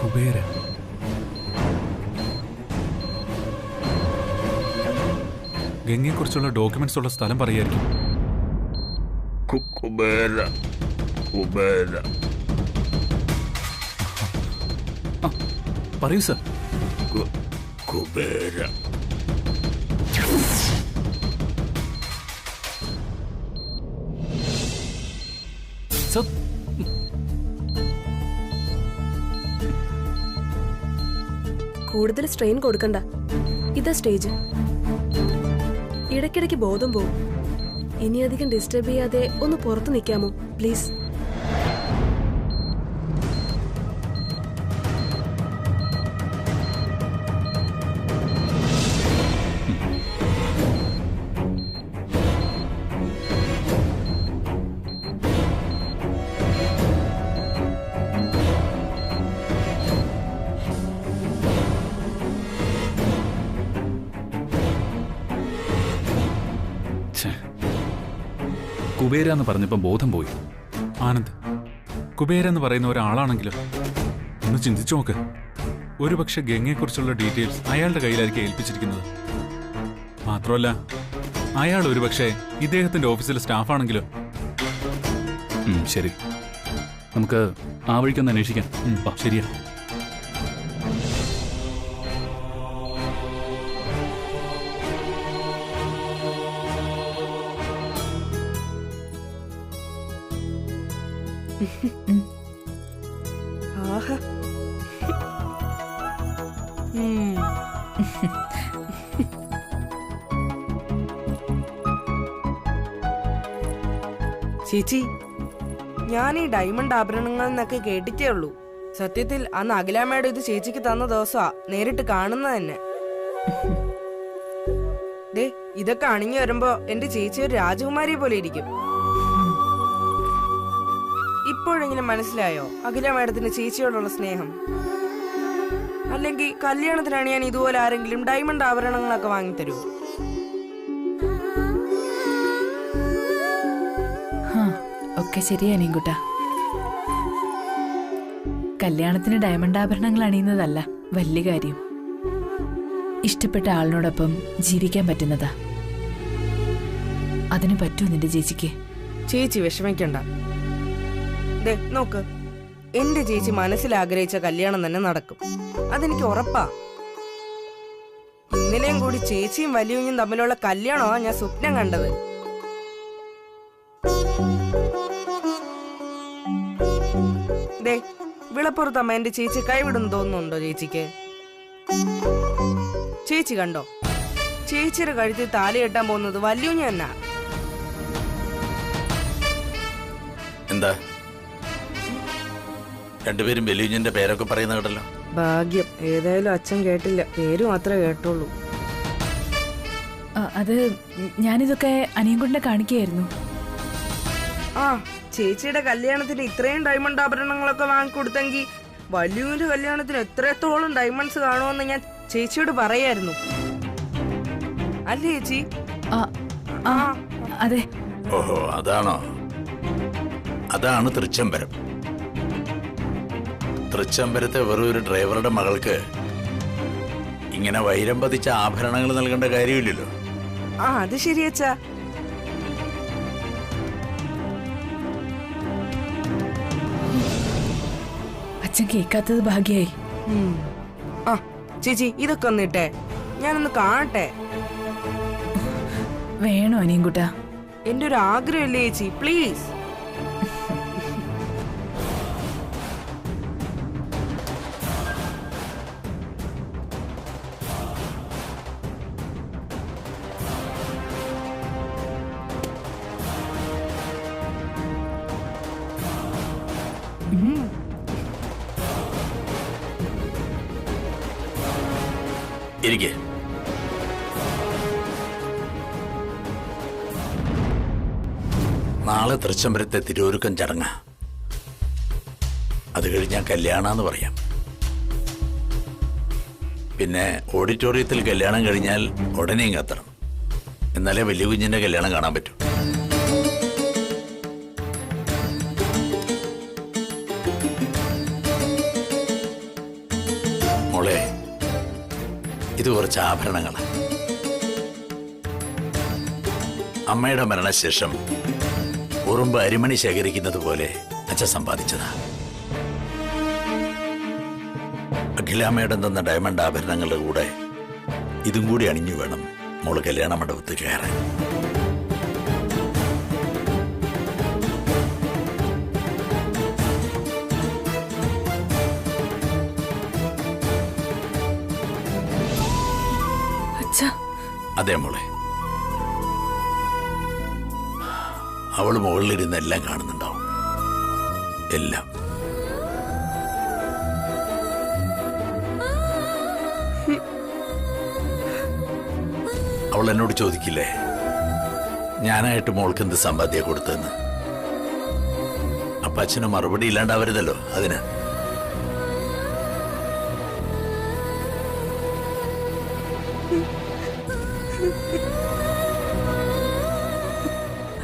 Kubera. ഗംഗയെക്കുറിച്ചുള്ള documents ഉള്ള സ്ഥലം പറയായിരിക്കും. കുബേര കുബേര. പറയൂ സർ. കുബേര. സർ, കൂടുതൽ സ്ട്രെയിൻ കൊടുക്കണ്ട. ഇതാ സ്റ്റേജ്. ഇടയ്ക്കിടയ്ക്ക് ബോധം പോവും. ഇനി അധികം ഡിസ്റ്റർബ് ചെയ്യാതെ ഒന്ന് പുറത്ത് നിൽക്കാമോ പ്ലീസ്? കുബേര എന്ന് പറഞ്ഞപ്പോൾ ബോധം പോയി. ആനന്ദ്, കുബേര എന്ന് പറയുന്ന ഒരാളാണെങ്കിലും ഒന്ന് ചിന്തിച്ചു നോക്ക്. ഒരുപക്ഷെ ഗംഗയെക്കുറിച്ചുള്ള ഡീറ്റെയിൽസ് അയാളുടെ കയ്യിലായിരിക്കും ഏൽപ്പിച്ചിരിക്കുന്നത്. മാത്രമല്ല, അയാൾ ഒരുപക്ഷെ ഇദ്ദേഹത്തിന്റെ ഓഫീസിലെ സ്റ്റാഫാണെങ്കിലോ. ശരി, നമുക്ക് ആ വഴിക്കൊന്ന് അന്വേഷിക്കാം. ശരിയാ. ആഹാ. ചേച്ചി, ഞാൻ ഈ ഡയമണ്ട് ആഭരണങ്ങൾ എന്നൊക്കെ കേട്ടിട്ടേ ഉള്ളൂ. സത്യത്തിൽ അന്ന് അഖിലാമ്മയുടെ ഇത് ചേച്ചിക്ക് തന്ന ദിവസമാ നേരിട്ട് കാണുന്നത് തന്നെ. ദേ, ഇതൊക്കെ അണിഞ്ഞു വരുമ്പോ എന്റെ ചേച്ചി ഒരു രാജകുമാരിയെ പോലെ ഇരിക്കും. ഇപ്പോഴെങ്കിലും മനസ്സിലായോ അഖില മാഡത്തിന് ചേച്ചിയോടുള്ള സ്നേഹം? അല്ലെങ്കിൽ കല്യാണത്തിന് അണിയാൻ ഇതുപോലെ ആരെങ്കിലും ഡയമണ്ട് ആഭരണങ്ങളൊക്കെ വാങ്ങിത്തരൂ? ഒക്കെ ശരിയാ നീങ്കുട്ട. കല്യാണത്തിന് ഡയമണ്ട് ആഭരണങ്ങൾ അണിയുന്നതല്ല വലിയ കാര്യം. ഇഷ്ടപ്പെട്ട ആളിനോടൊപ്പം ജീവിക്കാൻ പറ്റുന്നതാ. അതിന് പറ്റൂ നിന്റെ ചേച്ചിക്ക്? ചേച്ചി വിഷമിക്കണ്ട. നോക്ക്, എന്റെ ചേച്ചി മനസ്സിൽ ആഗ്രഹിച്ച കല്യാണം തന്നെ നടക്കും. അതെനിക്ക് ഉറപ്പാ. ഇന്നലെയും കൂടി ചേച്ചിയും വലിയയും തമ്മിലുള്ള കല്യാണമാ ഞാൻ സ്വപ്നം കണ്ടത്. ദേ, വിളപ്പുറത്തമ്മ എന്റെ ചേച്ചി കൈവിടുന്നു തോന്നുന്നുണ്ടോ ചേച്ചിക്ക്? ചേച്ചി കണ്ടോ, ചേച്ചിയുടെ കഴുത്തിൽ താലി കെട്ടാൻ പോകുന്നത് വലിയ തന്നെ. എന്താ രണ്ടുപേരും വെല്ലുവിഞ്ഞിന്റെ പേരൊക്കെ പറയുന്ന കേട്ടല്ലോ. ഭാഗ്യം, ഏതായാലും അച്ഛൻ കേട്ടില്ല, പേര് മാത്രമേ കേട്ടുള്ളൂ. അത് ഞാനിതൊക്കെ അനിയൻകുട്ടിനെ കാണിക്കുകയായിരുന്നു. ആ, ചേച്ചിയുടെ കല്യാണത്തിന് ഇത്രയും ഡയമണ്ട് ആഭരണങ്ങളൊക്കെ വാങ്ങിക്കൊടുത്തെങ്കിൽ വലിയൊരു കല്യാണത്തിന് എത്രത്തോളം ഡയമണ്ട്സ് കാണുമെന്ന് ഞാൻ ചേച്ചിയോട് പറയായിരുന്നു. അല്ലേ ചേച്ചി? അതെ. ഓഹോ, അതാണോ? അതാണ് തൃച്ചംബരം. തൃച്ചംബരത്തെ വെറും ഒരു ഡ്രൈവറുടെ മകൾക്ക് ഇങ്ങനെ വൈരം പതിച്ച ആഭരണങ്ങൾ നൽകേണ്ട കാര്യമില്ലല്ലോ. ആ, അത് ശരിയച്ചാ. അച്ഛൻ കേൾക്കാത്തത് ഭാഗ്യായി. ആ ചേച്ചി, ഇതൊക്കെ ഒന്നിട്ടെ, ഞാനൊന്ന് കാണട്ടെ. വേണോ അനിയൻകുട്ട? എന്റെ ഒരു ആഗ്രഹമല്ലേ ചേച്ചി, പ്ലീസ്. ഇരിക്കെ. നാളെ തൃച്ചംബരത്തെ തിരുവൊരുക്കം ചടങ്ങ. അത് കഴിഞ്ഞാൽ കല്യാണമെന്ന് പറയാം. പിന്നെ ഓഡിറ്റോറിയത്തിൽ കല്യാണം കഴിഞ്ഞാൽ ഉടനെയും കത്തണം. എന്നാലേ വലിയ കുഞ്ഞിന്റെ കല്യാണം കാണാൻ പറ്റൂ. ഇത് കുറച്ച് ആഭരണങ്ങൾ. അമ്മയുടെ മരണശേഷം ഉറുമ്പ് അരിമണി ശേഖരിക്കുന്നത് പോലെ അച്ഛൻ സമ്പാദിച്ചതാ. അഖിലാമ്മയുടെ തന്ന ഡയമണ്ട് ആഭരണങ്ങളുടെ കൂടെ ഇതും കൂടി അണിഞ്ഞു വേണം മോള് കല്യാണ മണ്ഡപത്തിൽ കയറാൻ. അച്ഛാ, അതെ മോളെ, അവള് മുകളിലിരുന്ന് എല്ലാം കാണുന്നുണ്ടാവും. എല്ലാം. അവൾ എന്നോട് ചോദിക്കില്ലേ ഞാനായിട്ട് മോൾക്ക് എന്ത് സമ്പാദ്യ കൊടുത്തെന്ന്? അപ്പൊ അച്ഛന് മറുപടി ഇല്ലാണ്ടാവരുതല്ലോ അതിന്.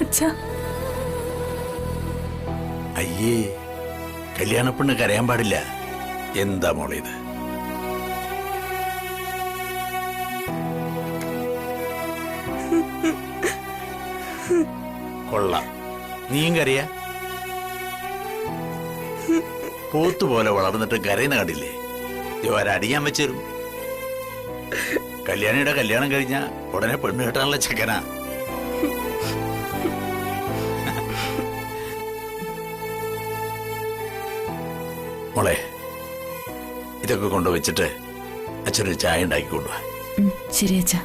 അച്ഛാ, അയ്യേ, കല്യാണപ്പെണ്ണ് കരയാൻ പാടില്ല. എന്താ മോളെ ഇത്? കൊള്ളാം, നീയും കരയാ? പോത്തുപോലെ വളർന്നിട്ട് കരയുന്ന കണ്ടില്ലേ? ഒരടിയാൻ വെച്ചേരും. കല്യാണിയുടെ കല്യാണം കഴിഞ്ഞ ഉടനെ പെണ്ണ് കെട്ടാനുള്ള ചെക്കനാ. മോളെ, ഇതൊക്കെ കൊണ്ടുവച്ചിട്ട് അച്ഛനൊരു ചായ ഉണ്ടാക്കി കൊണ്ടുപോവാ. ശരി അച്ഛാ.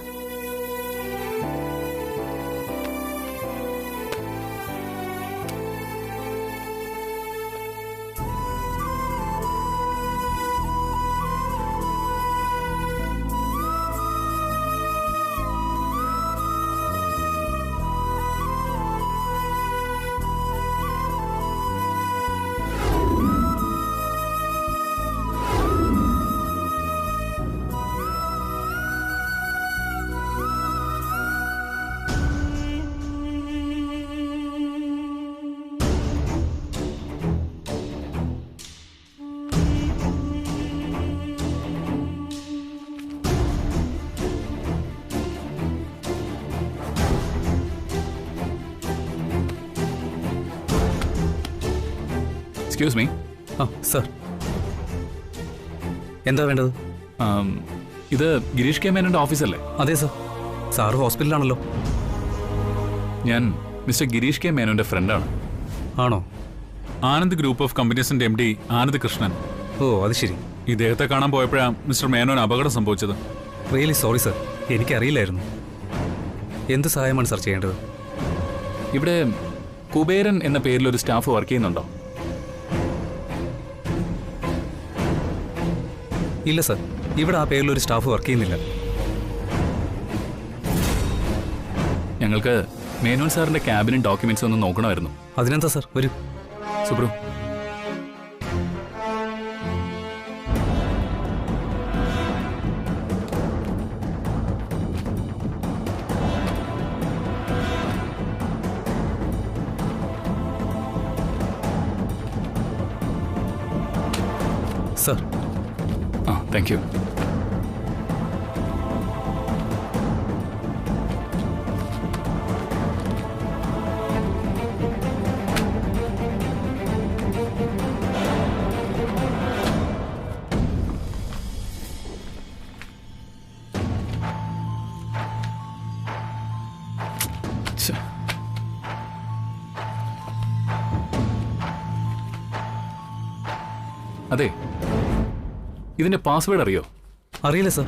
Excuse me. ആ സർ, എന്താ വേണ്ടത്? ഇത് ഗിരീഷ് കെ മേനോന്റെ ഓഫീസല്ലേ? അതെ സർ, സാറ് ഹോസ്പിറ്റലാണല്ലോ. ഞാൻ മിസ്റ്റർ ഗിരീഷ് കെ മേനോന്റെ ഫ്രണ്ടാണ്. ആണോ? ആനന്ദ് ഗ്രൂപ്പ് ഓഫ് കമ്പനീസിന്റെ MD ആനന്ദ് കൃഷ്ണൻ. ഓ, അത് ശരി. ഇദ്ദേഹത്തെ കാണാൻ പോയപ്പോഴാണ് മിസ്റ്റർ മേനോൻ അപകടം സംഭവിച്ചത്. റിയലി സോറി സർ, എനിക്കറിയില്ലായിരുന്നു. എന്ത് സഹായമാണ് സർ ചെയ്യേണ്ടത്? ഇവിടെ കുബേരൻ എന്ന പേരിലൊരു സ്റ്റാഫ് വർക്ക് ചെയ്യുന്നുണ്ടോ? ഇല്ല സർ, ഇവിടെ ആ പേരിലൊരു സ്റ്റാഫ് വർക്ക് ചെയ്യുന്നില്ല. ഞങ്ങൾക്ക് മേനോൻ സാറിന്റെ ക്യാബിനും ഡോക്യുമെന്റ്സ് ഒന്ന് നോക്കണമായിരുന്നു. അതിനെന്താ സർ, വരൂ. സുബ്രു, സർ. ആ, താങ്ക് യു. അതെ, ഇതിന്റെ പാസ്വേഡ് അറിയോ? അറിയില്ല സർ.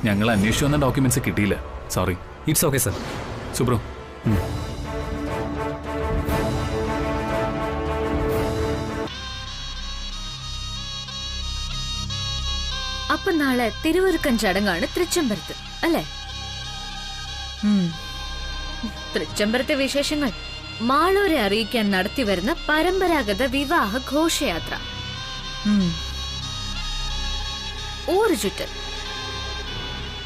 ഞങ്ങൾ അന്വേഷിച്ചു വന്ന ഡോക്യുമെന്റ്സ് കിട്ടിയില്ല. Sorry. It's okay sir. Subru, അപ്പൊ നാളെ തിരുവൊരുക്കൻ ചടങ്ങാണ് തൃച്ചംബരത്ത് അല്ലേ? തൃച്ചംബരത്തെ വിശേഷങ്ങൾ മാളൂരെ അറിയിക്കാൻ നടത്തിവരുന്ന പരമ്പരാഗത വിവാഹ ഘോഷയാത്ര. ഊരു ചുറ്റൽ.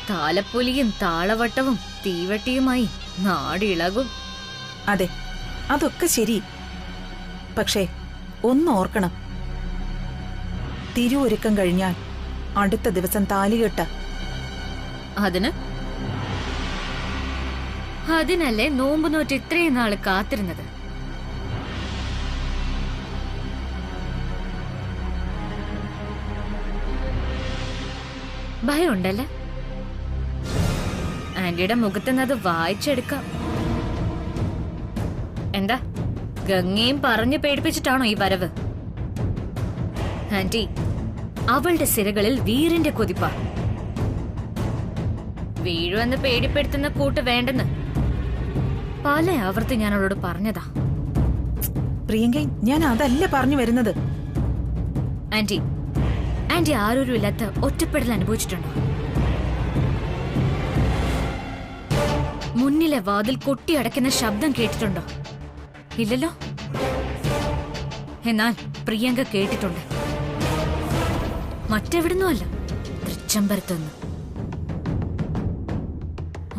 താലപ്പൊലിയും താളവട്ടവും തീവട്ടിയുമായി നാടിളകും. അതെ, അതൊക്കെ ശരി. പക്ഷേ ഒന്ന് ഓർക്കണം, തിരുവൊരുക്കം കഴിഞ്ഞാൽ അടുത്ത ദിവസം താലികെട്ട. അതിനല്ലേ നോമ്പ് നോറ്റ് ഇത്രയും നാള് കാത്തിരുന്നത്. ഭയമുണ്ടല്ലേ? ആന്റിയുടെ മുഖത്തുനിന്ന് അത് വായിച്ചെടുക്കാം. എന്താ, ഗംഗയും പറഞ്ഞു പേടിപ്പിച്ചിട്ടാണോ ഈ വരവ്? ആന്റി, അവളുടെ സിരകളിൽ വീറിന്റെ കൊതിപ്പ. വീഴുവെന്ന് പേടിപ്പെടുത്തുന്ന കൂട്ട് വേണ്ടെന്ന് പല ആവർത്തി ഞാൻ അവളോട് പറഞ്ഞതാ. പ്രിയങ്ക, ഞാൻ അതല്ല പറഞ്ഞു വരുന്നത്. ആന്റി ആരോരും ഇല്ലാത്ത ഒറ്റപ്പെടൽ അനുഭവിച്ചിട്ടുണ്ടോ? മുന്നിലെ വാതിൽ കൊട്ടിയടയ്ക്കുന്ന ശബ്ദം കേട്ടിട്ടുണ്ടോ? ഇല്ലല്ലോ. എന്നാൽ പ്രിയങ്ക കേട്ടിട്ടുണ്ട്. മറ്റെവിടുന്നുമല്ല, തൃച്ചംബരത്തുനിന്ന്.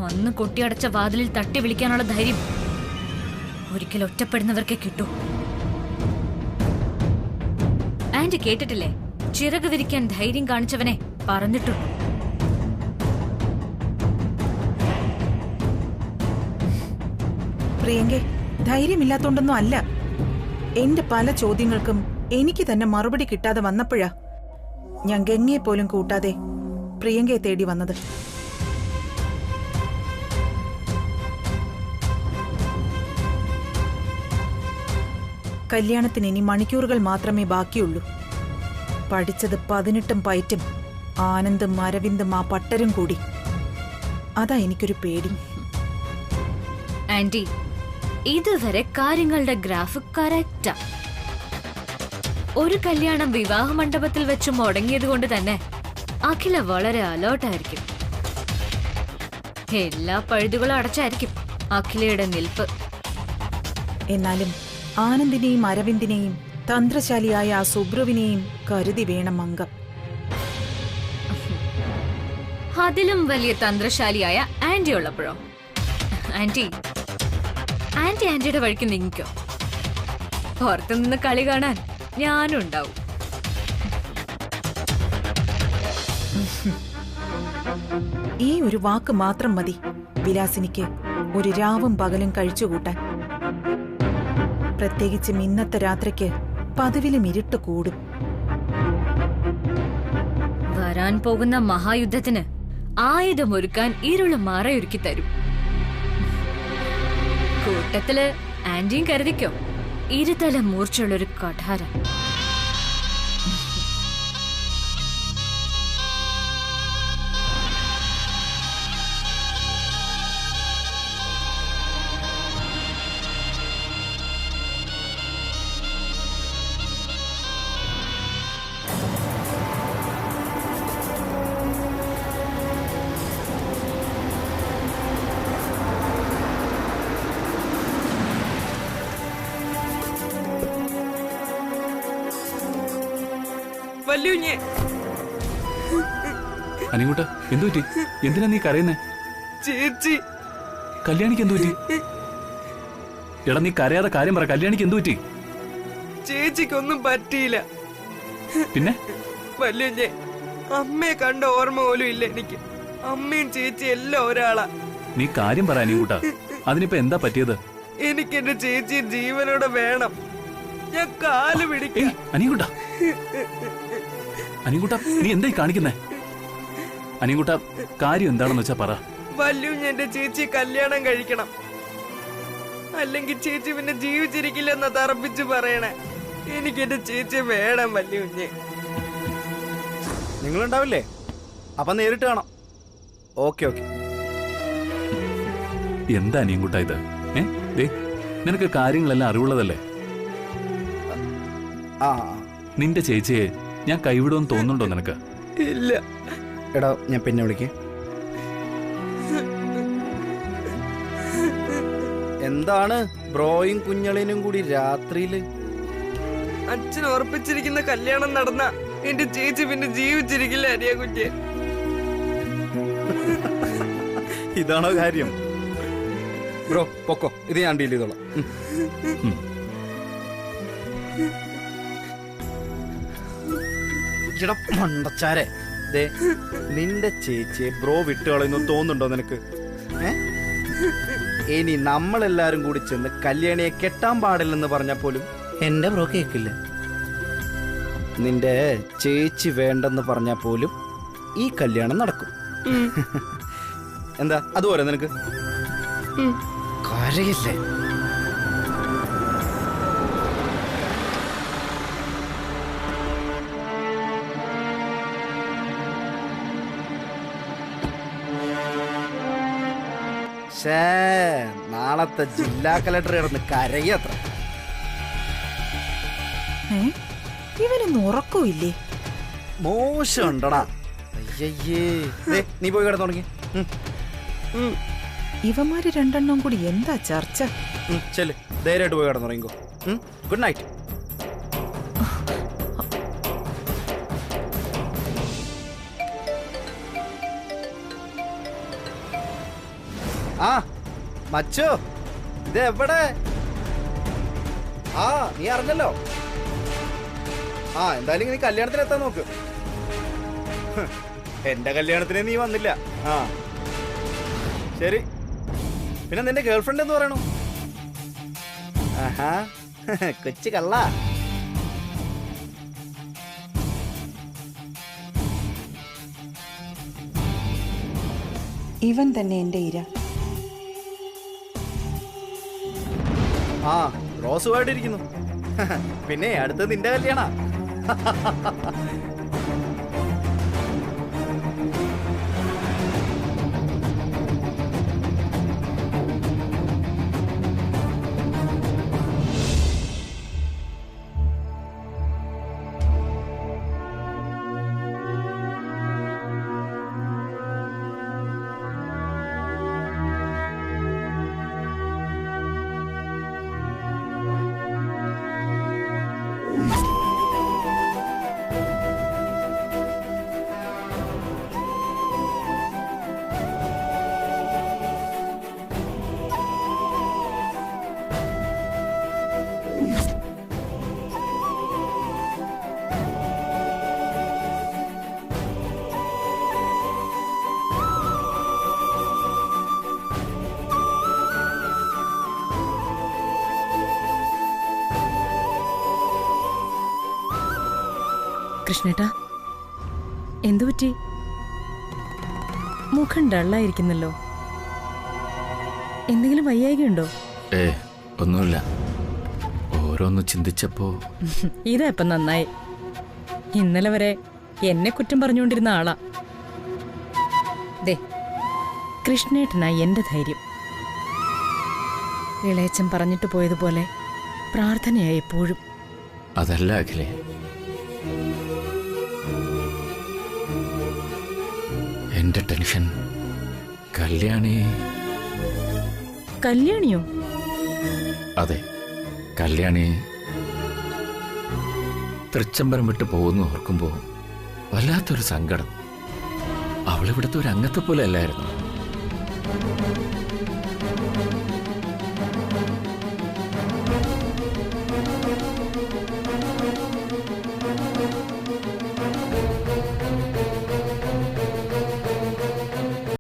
അന്ന് കൊട്ടിയടച്ച വാതിലിൽ തട്ടി വിളിക്കാനുള്ള ധൈര്യം ഒരിക്കൽ ഒറ്റപ്പെടുന്നവർക്കേ കിട്ടൂ. ആന്റി കേട്ടിട്ടില്ലേ, ചിറക് വിരിക്കാൻ ധൈര്യം കാണിച്ചവനെ പറഞ്ഞിട്ടുണ്ട്. പ്രിയങ്ക, ധൈര്യമില്ലാത്തോണ്ടൊന്നും അല്ല. എന്റെ പല ചോദ്യങ്ങൾക്കും എനിക്ക് തന്നെ മറുപടി കിട്ടാതെ വന്നപ്പോഴാ ഞാൻ ഗംഗയെ പോലും കൂട്ടാതെ പ്രിയങ്കയെ തേടി വന്നത്. കല്യാണത്തിന് ഇനി മണിക്കൂറുകൾ മാത്രമേ ബാക്കിയുള്ളൂ. പഠിച്ചത് 18 പയറ്റും ആനന്ദും അരവിന്ദും ആ പട്ടരും കൂടി. അതാ എനിക്കൊരു പേടി. ആന്റി, ഇതുവരെ കാര്യങ്ങളുടെ ഗ്രാഫ് കറക്റ്റാ. ഒരു കല്യാണം വിവാഹ മണ്ഡപത്തിൽ വെച്ച് മുടങ്ങിയത് കൊണ്ട് തന്നെ അഖില വളരെ അലേർട്ടായിരിക്കും. എല്ലാ പഴുതുകളും അടച്ചായിരിക്കും അഖിലയുടെ നിൽപ്പ്. എന്നാലും ആനന്ദിനെയും അരവിന്ദിനെയും തന്ത്രശാലിയായ ആ സുബ്രുവിനെയും കരുതി വേണം അംഗം. അതിലും വലിയ തന്ത്രശാലിയായ ആന്റി ഉള്ളപ്പോഴോ? ആന്റിയുടെ വഴിക്ക് നീങ്ങിക്കോ. പുറത്തുനിന്ന് കളി കാണാൻ ഞാനും ഉണ്ടാവും. ഈ ഒരു വാക്ക് മാത്രം മതി വിലാസിനിക്ക് ഒരു രാവും പകലും കഴിച്ചുകൂട്ടാൻ. പ്രത്യേകിച്ചും ഇന്നത്തെ രാത്രിക്ക് പതിവിലും ഇരുട്ട് കൂടും. വരാൻ പോകുന്ന മഹായുദ്ധത്തിന് ആയുധമൊരുക്കാൻ ഇരുള് മറയൊരുക്കി തരും. കൂട്ടത്തില് ആന്റിയും കരുതിക്കോ, ഇരുതല മൂർച്ചയുള്ളൊരു കഠാരം. അനിങ്ങോട്ട് എന്തു പറ്റി? എന്തിനാ നീ കരയുന്നേ? ചേച്ചി, കല്യാണിക്ക് എന്തു പറ്റി? എടാ, നീ കരയാതെ കാര്യം പറ. കല്യാണിക്ക് എന്തു പറ്റി? ചേച്ചിക്കൊന്നും പറ്റിയില്ല. പിന്നെ വല്യുഞ്ഞെ, അമ്മയെ കണ്ട ഓർമ്മ പോലും ഇല്ല എനിക്ക്. അമ്മയും ചേച്ചി എല്ലാം ഒരാളാ. നീ കാര്യം പറ അനിയൻകുട്ടാ. അതിനിപ്പോ എന്താ പറ്റിയത്? എനിക്ക് എന്റെ ചേച്ചിയെ ജീവനോടെ വേണം. ഞാൻ കാല് പിടിക്കാം. അനിയൻകുട്ടാ, അനിയൻകുട്ടാ, നീ എന്തായി കാണിക്കുന്നേ? അനിയൻകുട്ടാ, കാര്യം എന്താണെന്ന് വെച്ചാ പറ. വല്യുഞ്ഞ എന്റെ ചേച്ചിയെ കല്യാണം കഴിക്കണം, അല്ലെങ്കിൽ ചേച്ചി പിന്നെ ജീവിച്ചിരിക്കില്ലെന്ന തറപ്പിച്ച് പറയണേ. എനിക്ക് എന്റെ ചേച്ചി വേണം വല്യുഞ്ഞെ. നിങ്ങളുണ്ടാവില്ലേ? അപ്പൊ നേരിട്ട് കാണാം. Okay okay. എന്താ അനിയൻകുട്ടാ ഇത്? നിനക്ക് കാര്യങ്ങളെല്ലാം അറിവുള്ളതല്ലേ? നിന്റെ ചേച്ചിയെ ഞാൻ കൈവിടുമെന്ന് തോന്നുന്നുണ്ടോ നിനക്ക്? ഇല്ല. എടാ, ഞാൻ പിന്നെ വിളിക്കേ. എന്താണ് ബ്രോയും കുഞ്ഞളിനും കൂടി രാത്രിയില്? അച്ഛൻ ഉറപ്പിച്ചിരിക്കുന്ന കല്യാണം നടന്ന എന്റെ ചേച്ചി പിന്നെ ജീവിച്ചിരിക്കില്ല അനിയ കുഞ്ഞെ. ഇതാണോ കാര്യം? ബ്രോ പൊക്കോ, ഇത് ഞാൻ ഡീൽ ചെയ്തോളാം. ഇട മണ്ടച്ചാരെ, ദേ നിന്റെ ചേച്ചിയെ ബ്രോ വിട്ടുകളയുന്നു തോന്നുന്നുണ്ടോ നിനക്ക്? ഇനി നമ്മളെല്ലാരും കൂടി ചെന്ന് കല്യാണിയെ കെട്ടാൻ പാടില്ലെന്ന് പറഞ്ഞാൽ പോലും എന്റെ ബ്രോ കേക്കില്ല. നിന്റെ ചേച്ചി വേണ്ടെന്ന് പറഞ്ഞാൽ പോലും ഈ കല്യാണം നടക്കും. എന്താ അതുപോലെ നിനക്ക്? കരയില്ലേ? നാളത്തെ ജില്ലാ കലക്ടർ കിടന്ന് കരയത്ര. ഇവനൊന്നും ഉറക്കമില്ലേ? മോശം ഉണ്ടടാ. അയ്യയ്യേ, നീ പോയി കിടന്നു തുടങ്ങി. ഇവന്മാര് രണ്ടെണ്ണം കൂടി എന്താ ചർച്ച? ചെല്ല്, ധൈര്യമായിട്ട് പോയി കിടന്നു തുടങ്ങിക്കോ. Good night. ആ മച്ചോ, ഇത് എവിടെ? ആ നീ അറിഞ്ഞല്ലോ. ആ എന്തായാലും നീ കല്യാണത്തിന് എത്താൻ നോക്ക്. എന്റെ കല്യാണത്തിന് നീ വന്നില്ല. ആ ശരി. പിന്നെ നിന്റെ ഗേൾഫ്രണ്ട് എന്ന് പറയണു? ആഹാ, കൊച്ചു കള്ള. ഇവൻ തന്നെ എന്റെ ഇര. ആ റോസുമായിട്ടിരിക്കുന്നു. പിന്നെ അടുത്ത് നിന്റെ കല്യാണ. കൃഷ്ണേട്ടാ, എന്തു പറ്റി? മുഖം ഡള്ളായിരിക്കുന്നല്ലോ. എന്തെങ്കിലും വയ്യായികയുണ്ടോ? ഒന്നുമില്ല. ഓരോന്ന് ചിന്തിച്ചപ്പോ ഇതാ ഇപ്പം നന്നായി. ഇന്നലെ വരെ എന്നെ കുറ്റം പറഞ്ഞുകൊണ്ടിരുന്ന ആളാ. ദേ, കൃഷ്ണേട്ടനാ എന്റെ ധൈര്യം. ഇളയച്ചൻ പറഞ്ഞിട്ട് പോയതുപോലെ പ്രാർത്ഥനയായി എപ്പോഴും. അതല്ല അഖിലേ, എന്റെ ടെൻഷൻ കല്യാണിയോ? അതെ, കല്യാണി തൃച്ചംബരം വിട്ട് പോകുന്നു ഓർക്കുമ്പോ വല്ലാത്തൊരു സങ്കടം. അവളിവിടുത്തെ ഒരു അംഗത്തെ പോലെ അല്ലായിരുന്നു.